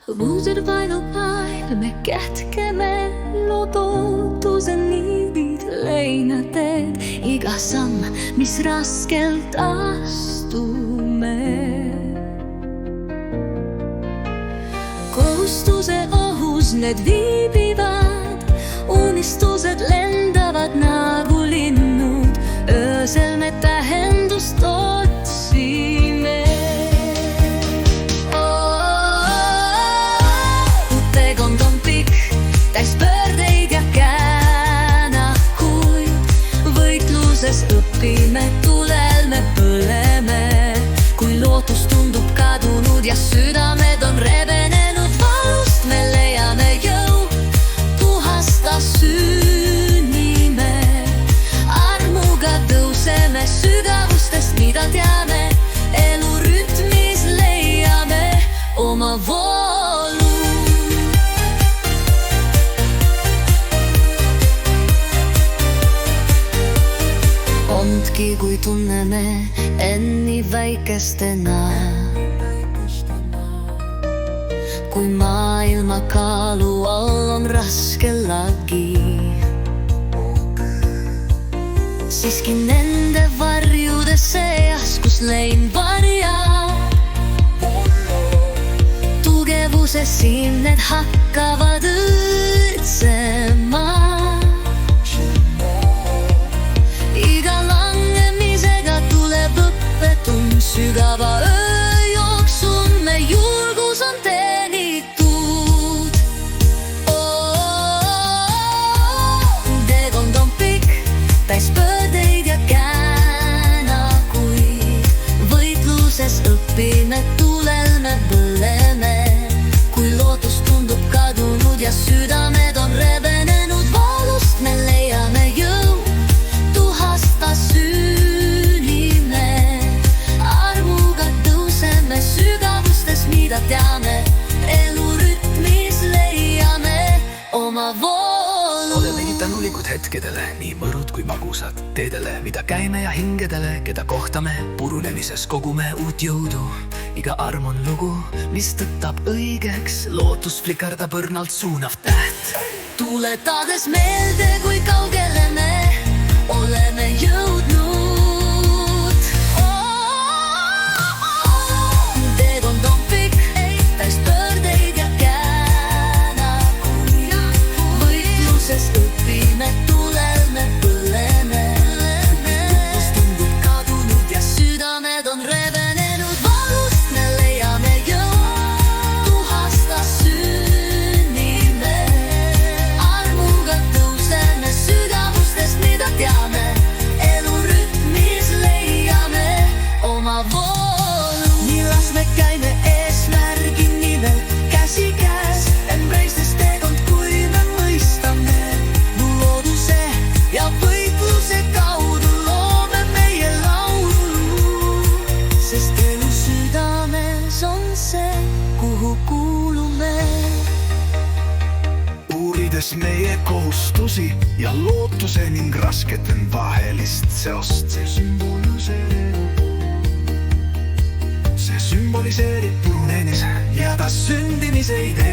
Õudel vaenupäev me kätkeme looduseni viid leina teed. Iga samm, mis raskelt astume. Kohustuse ohus need viibivad, unistused lendavad nagu linnud. Öösel me tähendust otsime. Teekond on pikk, täis pöördeid ja käänakuid. Võitluses õpime, tulel me põleme. Kui lootus tundub kadunud ja südamed on rebenenud valust, me leiame jõu puhasta sünnime. Armuga tõuseme sügavustest, mida teame. Elu rütmis leiame oma voolu. Ondki, kui tunneme enni väikestena. Kui maailma kaalu all on raske lagi, siiski nende varjude seas, kus lein varjab tugevuse, siin need hakkavad õõtsema. Iga langemisega tuleb õppetund, sügava öö jooksul me julgus on teenitud. Teekond on pikk, täis pöördeid ja käänakuid. Võitluses õpime, tulel me põleme. Kui lootus tundub kadunud ja südamed on rebenenud valust, me leiame jõu tuhasta sünnime. Armuga tõuseme sügavustes, mida teame. Elu rütmis leiame oma voolu. Olemegi tänulikud hetkedele, nii mõrud kui magusad. Teedele, mida käime ja hingedele, keda kohtame. Purunemises kogume uut jõudu. Iga arm on lugu, mis tõttab õigeks. Lootus flikardab õrnalt suunav täht. Tuletades meelde, kui kaugele me oleme jõudnud. Teekond on pikk, täis pöördeid ja käänakuid. Võitluses õpime, tulel me põleme. Võitluses tundub kadunud ja südamed on rebenenud valust, me leiame jõu tuhasta sünnime. Armuga tõuseme sügavustest, mida teame. Elu rütmis leiame oma voolu. Nii las me käime eesmärgi nimel käsikäes, embraces teekond, kui me mõistame. Looduse ja võitluse kaudu loome meie laulu. Sest elu südames on see, kuhu kuulume. Uurides meie kohustusi ja lootuse ning raskete vahelist seost. See sümboliseerib purunenis ja ta sündimise idee.